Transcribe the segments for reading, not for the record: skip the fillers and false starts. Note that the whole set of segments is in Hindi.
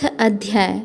चतुर्थ अध्याय।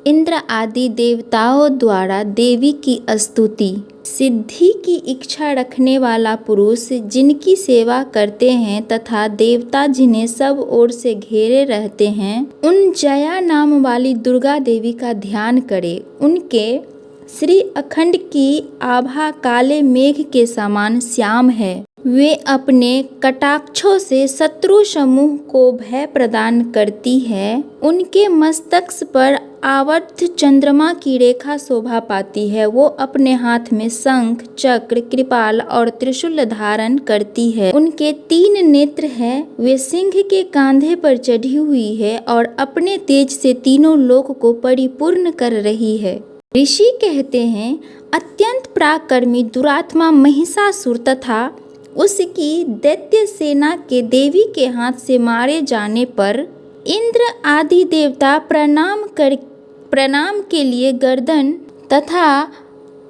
इंद्र आदि देवताओं द्वारा देवी की स्तुति। सिद्धि की इच्छा रखने वाला पुरुष जिनकी सेवा करते हैं तथा देवता जिन्हें सब ओर से घेरे रहते हैं, उन जया नाम वाली दुर्गा देवी का ध्यान करे। उनके श्री अखंड की आभा काले मेघ के समान श्याम है। वे अपने कटाक्षों से शत्रु समूह को भय प्रदान करती है। उनके मस्तक पर आवर्त चंद्रमा की रेखा शोभा पाती है। वो अपने हाथ में शंख, चक्र, कृपाल और त्रिशूल धारण करती है। उनके 3 नेत्र हैं। वे सिंह के कांधे पर चढ़ी हुई है और अपने तेज से तीनों लोक को परिपूर्ण कर रही है। ऋषि कहते हैं, अत्यंत पराक्रमी दुरात्मा महिषासुर तथा उसकी दैत्य सेना के देवी के हाथ से मारे जाने पर इंद्र आदि देवता प्रणाम के लिए गर्दन तथा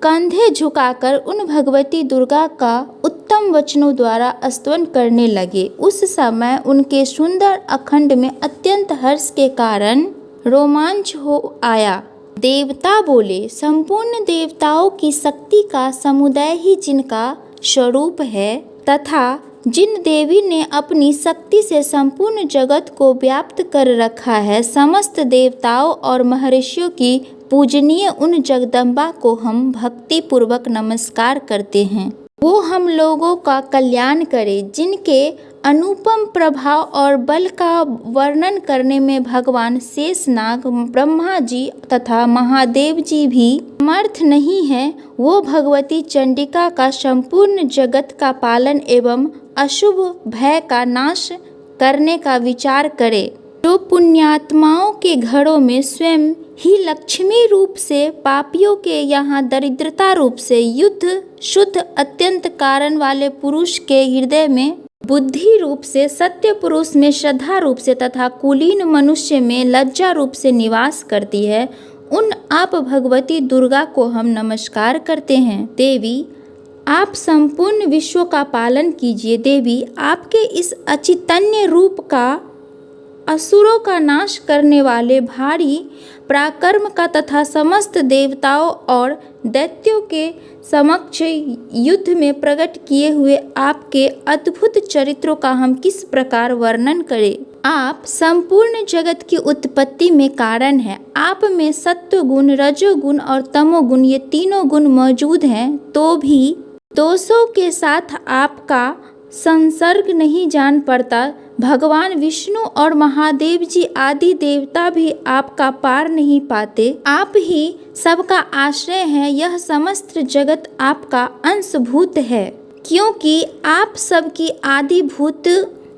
कंधे झुकाकर उन भगवती दुर्गा का उत्तम वचनों द्वारा स्तवन करने लगे। उस समय उनके सुंदर अखंड में अत्यंत हर्ष के कारण रोमांच हो आया। देवता बोले, संपूर्ण देवताओं की शक्ति का समुदाय ही जिनका स्वरूप है तथा जिन देवी ने अपनी शक्ति से संपूर्ण जगत को व्याप्त कर रखा है, समस्त देवताओं और महर्षियों की पूजनीय उन जगदम्बा को हम भक्ति पूर्वक नमस्कार करते हैं। वो हम लोगों का कल्याण करे। जिनके अनुपम प्रभाव और बल का वर्णन करने में भगवान शेषनाग, ब्रह्मा जी तथा महादेव जी भी समर्थ नहीं है, वो भगवती चंडिका का संपूर्ण जगत का पालन एवं अशुभ भय का नाश करने का विचार करे। जो पुण्यात्माओं के घरों में स्वयं ही लक्ष्मी रूप से, पापियों के यहाँ दरिद्रता रूप से, युद्ध शुद्ध अत्यंत कारण वाले पुरुष के हृदय में बुद्धि रूप से, सत्य पुरुष में श्रद्धा रूप से तथा कुलीन मनुष्य में लज्जा रूप से निवास करती है, उन आप भगवती दुर्गा को हम नमस्कार करते हैं। देवी, आप संपूर्ण विश्व का पालन कीजिए। देवी, आपके इस अचितन्य रूप का असुरों का नाश करने वाले भारी पराक्रम का तथा समस्त देवताओं और दैत्यों के समक्ष युद्ध में प्रकट किए हुए आपके अद्भुत चरित्रों का हम किस प्रकार वर्णन करें। आप संपूर्ण जगत की उत्पत्ति में कारण है। आप में सत्व गुण, रजोगुण और तमोगुण, ये तीनों गुण मौजूद हैं, तो भी दोषों के साथ आपका संसर्ग नहीं जान पड़ता। भगवान विष्णु और महादेव जी आदि देवता भी आपका पार नहीं पाते। आप ही सबका आश्रय हैं। यह समस्त जगत आपका अंशभूत है, क्योंकि आप सबकी आदिभूत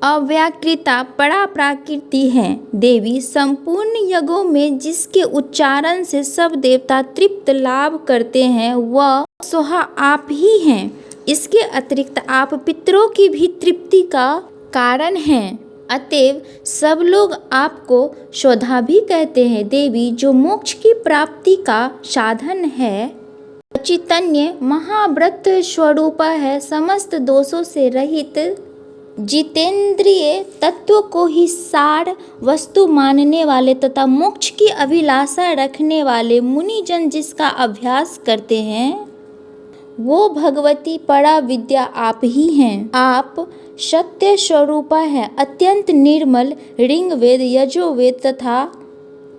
अव्याकृता परा प्राकृति हैं। देवी, संपूर्ण यज्ञों में जिसके उच्चारण से सब देवता तृप्त लाभ करते हैं, वह सोहा आप ही हैं। इसके अतिरिक्त आप पितरों की भी तृप्ति का कारण हैं। अतएव सब लोग आपको शोधा भी कहते हैं। देवी, जो मोक्ष की प्राप्ति का साधन है, चैतन्य महाव्रत स्वरूपा है, समस्त दोषों से रहित, जितेंद्रिय तत्व को ही सार वस्तु मानने वाले तथा मोक्ष की अभिलाषा रखने वाले मुनिजन जिसका अभ्यास करते हैं, वो भगवती परा विद्या आप ही हैं। आप सत्य स्वरूपा है, अत्यंत निर्मल ऋग्वेद, यजुर्वेद तथा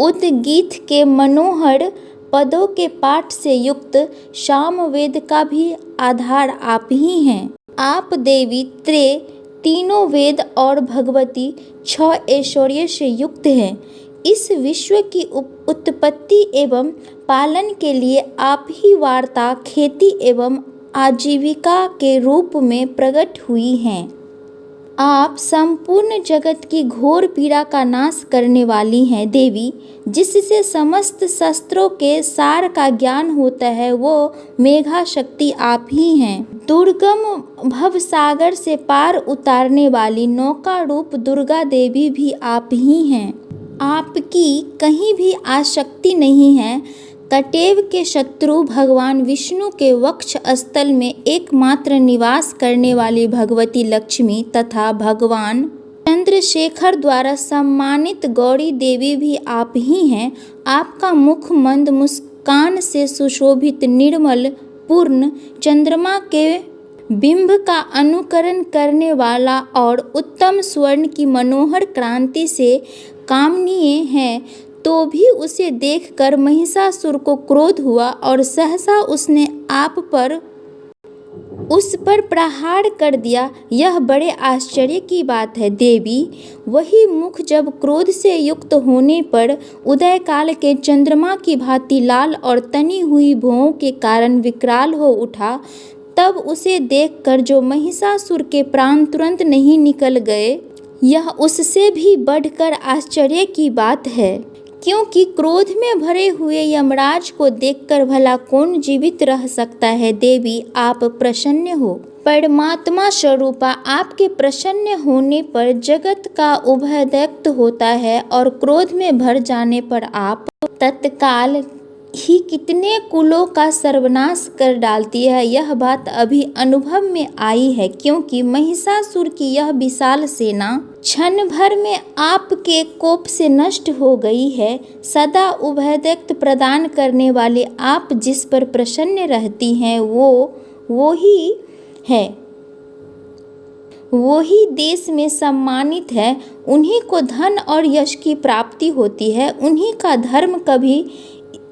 उद्गीत के मनोहर पदों के पाठ से युक्त सामवेद का भी आधार आप ही हैं। आप देवी तीनों वेद और भगवती 6 ऐश्वर्य से युक्त हैं। इस विश्व की उत्पत्ति एवं पालन के लिए आप ही वार्ता, खेती एवं आजीविका के रूप में प्रकट हुई हैं। आप संपूर्ण जगत की घोर पीड़ा का नाश करने वाली हैं। देवी, जिससे समस्त शस्त्रों के सार का ज्ञान होता है, वो मेघा शक्ति आप ही हैं। दुर्गम भवसागर से पार उतारने वाली नौका रूप दुर्गा देवी भी आप ही हैं। आपकी कहीं भी आसक्ति नहीं है। कटेव के शत्रु भगवान विष्णु के वक्ष स्थल में एकमात्र निवास करने वाली भगवती लक्ष्मी तथा भगवान चंद्रशेखर द्वारा सम्मानित गौरी देवी भी आप ही हैं। आपका मुख मंद मुस्कान से सुशोभित, निर्मल, पूर्ण, चंद्रमा के बिंब का अनुकरण करने वाला और उत्तम स्वर्ण की मनोहर कांति से कामनीय है। तो भी उसे देखकर महिषासुर को क्रोध हुआ और सहसा उसने उस पर प्रहार कर दिया। यह बड़े आश्चर्य की बात है देवी। वही मुख जब क्रोध से युक्त होने पर उदय काल के चंद्रमा की भांति लाल और तनी हुई भौं के कारण विकराल हो उठा, तब उसे देखकर जो महिषासुर के प्राण तुरंत नहीं निकल गए, यह उससे भी बढ़कर आश्चर्य की बात है। क्योंकि क्रोध में भरे हुए यमराज को देखकर भला कौन जीवित रह सकता है। देवी, आप प्रसन्न हो। परमात्मा स्वरूपा आपके प्रसन्न होने पर जगत का उभयदैत्य होता है और क्रोध में भर जाने पर आप तत्काल ही कितने कुलों का सर्वनाश कर डालती है। यह बात अभी अनुभव में आई है, क्योंकि महिषासुर की यह विशाल सेना क्षण भर में आपके कोप से नष्ट हो गई है। सदा उभयदैत्य प्रदान करने वाले आप जिस पर प्रसन्न रहती हैं वो ही देश में सम्मानित है। उन्हीं को धन और यश की प्राप्ति होती है। उन्हीं का धर्म कभी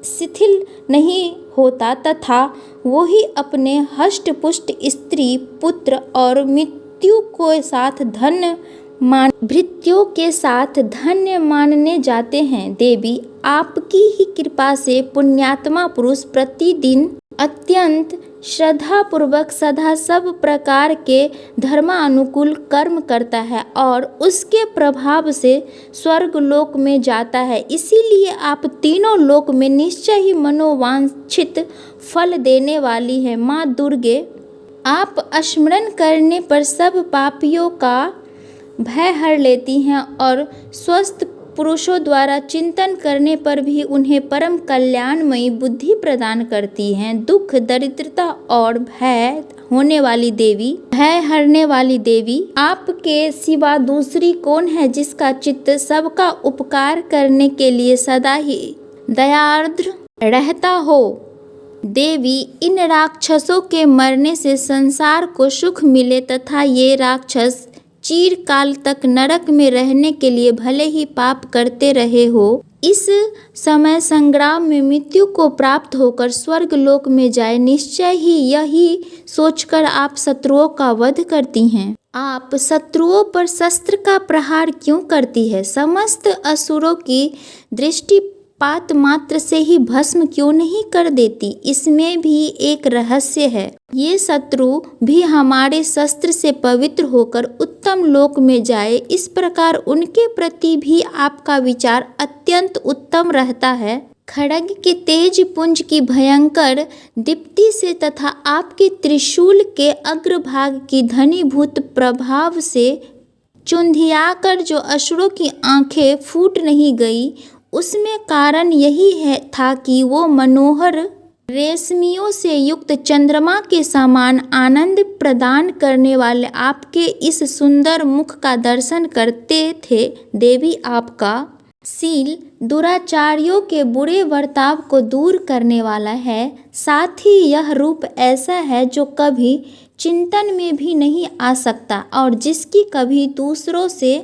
शिथिल नहीं होता तथा वो ही अपने हष्ट पुष्ट स्त्री, पुत्र और मृत्यु के साथ धन्य मानने जाते हैं। देवी, आपकी ही कृपा से पुण्यात्मा पुरुष प्रतिदिन अत्यंत श्रद्धापूर्वक सदा सब प्रकार के धर्मानुकूल कर्म करता है और उसके प्रभाव से स्वर्गलोक में जाता है। इसीलिए आप तीनों लोक में निश्चय ही मनोवांछित फल देने वाली हैं। माँ दुर्गे, आप स्मरण करने पर सब पापियों का भय हर लेती हैं और स्वस्थ पुरुषों द्वारा चिंतन करने पर भी उन्हें परम कल्याणमयी बुद्धि प्रदान करती हैं। दुख, दरिद्रता और भय हरने वाली देवी, आपके सिवा दूसरी कौन है जिसका चित्त सबका उपकार करने के लिए सदा ही दयार्द्र रहता हो। देवी, इन राक्षसों के मरने से संसार को सुख मिले तथा ये राक्षस चिरकाल तक नरक में रहने के लिए भले ही पाप करते रहे हो, इस समय संग्राम में मृत्यु को प्राप्त होकर स्वर्ग लोक में जाए, निश्चय ही यही सोचकर आप शत्रुओं का वध करती हैं। आप शत्रुओं पर शस्त्र का प्रहार क्यों करती है? समस्त असुरों की दृष्टिपात मात्र से ही भस्म क्यों नहीं कर देती? इसमें भी एक रहस्य है। ये शत्रु भी हमारे शस्त्र से पवित्र होकर उत्तम लोक में जाए, इस प्रकार उनके प्रति भी आपका विचार अत्यंत उत्तम रहता है। खड्ग के तेज पुंज की भयंकर दीप्ति से तथा आपके त्रिशूल के अग्रभाग की घनीभूत प्रभाव से चुंधियाकर जो असुरों की आंखें फूट नहीं गई, उसमें कारण यही था कि वो मनोहर रेशमियों से युक्त चंद्रमा के समान आनंद प्रदान करने वाले आपके इस सुंदर मुख का दर्शन करते थे। देवी, आपका शील दुराचारियों के बुरे बर्ताव को दूर करने वाला है। साथ ही यह रूप ऐसा है जो कभी चिंतन में भी नहीं आ सकता और जिसकी कभी दूसरों से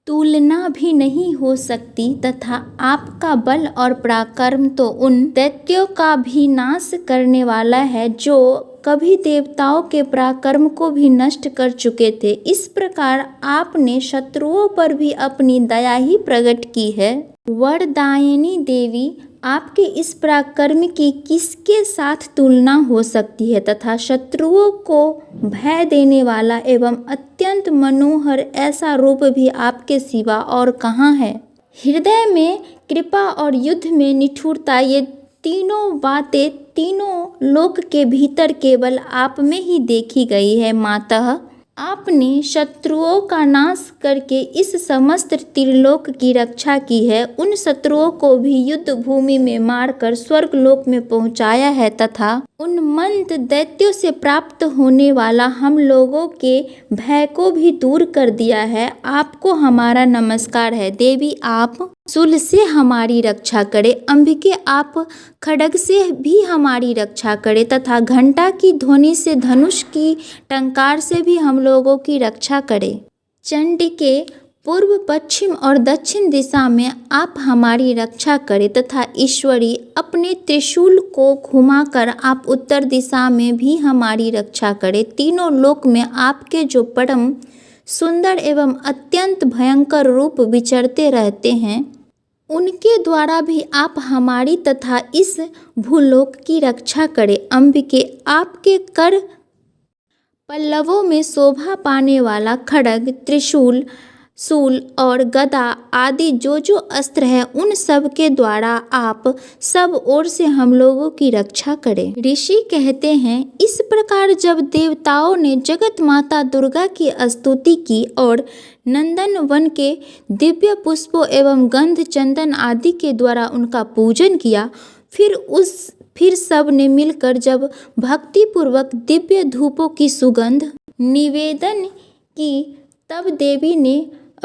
तुलना भी नहीं हो सकती, तथा आपका बल और पराक्रम तो उन दैत्यों का भी नाश करने वाला है जो कभी देवताओं के पराक्रम को भी नष्ट कर चुके थे। इस प्रकार आपने शत्रुओं पर भी अपनी दया ही प्रकट की है। वरदायिनी देवी, आपके इस पराक्रम की किसके साथ तुलना हो सकती है तथा शत्रुओं को भय देने वाला एवं अत्यंत मनोहर ऐसा रूप भी आपके सिवा और कहाँ है? हृदय में कृपा और युद्ध में निष्ठुरता, ये तीनों बातें तीनों लोक के भीतर केवल आप में ही देखी गई है। मातः आपने शत्रुओं का नाश करके इस समस्त त्रिलोक की रक्षा की है। उन शत्रुओं को भी युद्ध भूमि में मारकर स्वर्गलोक में पहुंचाया है तथा उन मंद दैत्यों से प्राप्त होने वाला हम लोगों के भय को भी दूर कर दिया है। आपको हमारा नमस्कार है। देवी आप शूल से हमारी रक्षा करे, अंबिके आप खड्ग से भी हमारी रक्षा करे तथा घंटा की ध्वनि से, धनुष की टंकार से भी हम लोगों की रक्षा करे। चंडिके पूर्व, पश्चिम और दक्षिण दिशा में आप हमारी रक्षा करें तथा ईश्वरी अपने त्रिशूल को घुमाकर आप उत्तर दिशा में भी हमारी रक्षा करें। तीनों लोक में आपके जो परम सुंदर एवं अत्यंत भयंकर रूप विचरते रहते हैं, उनके द्वारा भी आप हमारी तथा इस भूलोक की रक्षा करें। अंबिके आपके कर पल्लवों में शोभा पाने वाला खड्ग, त्रिशूल, शूल और गदा आदि जो जो अस्त्र हैं, उन सब के द्वारा आप सब ओर से हम लोगों की रक्षा करें। ऋषि कहते हैं, इस प्रकार जब देवताओं ने जगत माता दुर्गा की स्तुति की और नंदन वन के दिव्य पुष्पों एवं गंध, चंदन आदि के द्वारा उनका पूजन किया, फिर सब ने मिलकर जब भक्ति पूर्वक दिव्य धूपों की सुगंध निवेदन की, तब देवी ने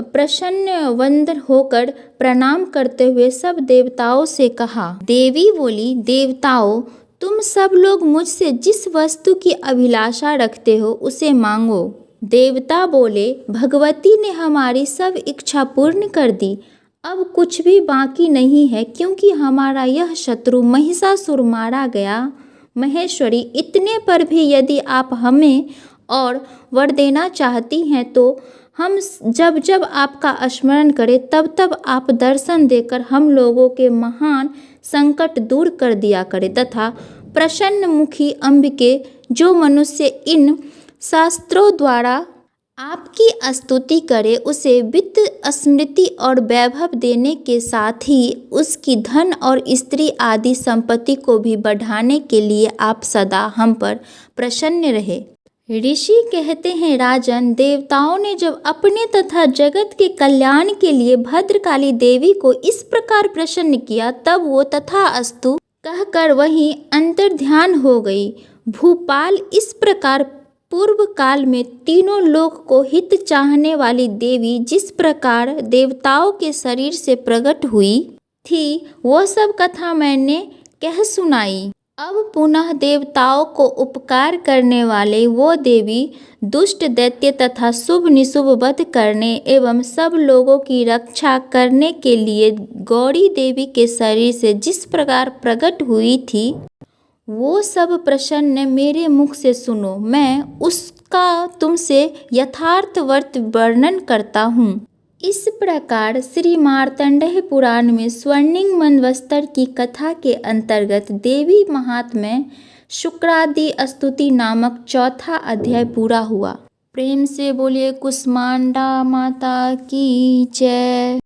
प्रसन्न वंदन होकर प्रणाम करते हुए सब देवताओं से कहा। देवी बोली, देवताओं, तुम सब लोग मुझसे जिस वस्तु की अभिलाषा रखते हो उसे मांगो। देवता बोले, भगवती ने हमारी सब इच्छा पूर्ण कर दी, अब कुछ भी बाकी नहीं है, क्योंकि हमारा यह शत्रु महिषासुर मारा गया। महेश्वरी, इतने पर भी यदि आप हमें और वर देना चाहती हैं तो हम जब जब आपका स्मरण करें तब तब आप दर्शन देकर हम लोगों के महान संकट दूर कर दिया करें तथा प्रसन्न मुखी अंबिके, जो मनुष्य इन शास्त्रों द्वारा आपकी स्तुति करे, उसे वित्त, स्मृति और वैभव देने के साथ ही उसकी धन और स्त्री आदि संपत्ति को भी बढ़ाने के लिए आप सदा हम पर प्रसन्न रहे। ऋषि कहते हैं, राजन, देवताओं ने जब अपने तथा जगत के कल्याण के लिए भद्रकाली देवी को इस प्रकार प्रसन्न किया, तब वो तथास्तु कहकर वहीं अंतर्ध्यान हो गई। भूपाल, इस प्रकार पूर्व काल में तीनों लोक को हित चाहने वाली देवी जिस प्रकार देवताओं के शरीर से प्रकट हुई थी, वो सब कथा मैंने कह सुनाई। अब पुनः देवताओं को उपकार करने वाले वो देवी दुष्ट दैत्य तथा शुभ निशुभ वध करने एवं सब लोगों की रक्षा करने के लिए गौरी देवी के शरीर से जिस प्रकार प्रकट हुई थी, वो सब प्रसन्न मेरे मुख से सुनो। मैं उसका तुमसे यथार्थवत वर्णन करता हूँ। इस प्रकार श्री मार्तंडेय पुराण में स्वर्णिम मनवस्तर की कथा के अंतर्गत देवी महात्म्य शुक्रादि स्तुति नामक चौथा अध्याय पूरा हुआ। प्रेम से बोलिए कुष्मांडा माता की जय।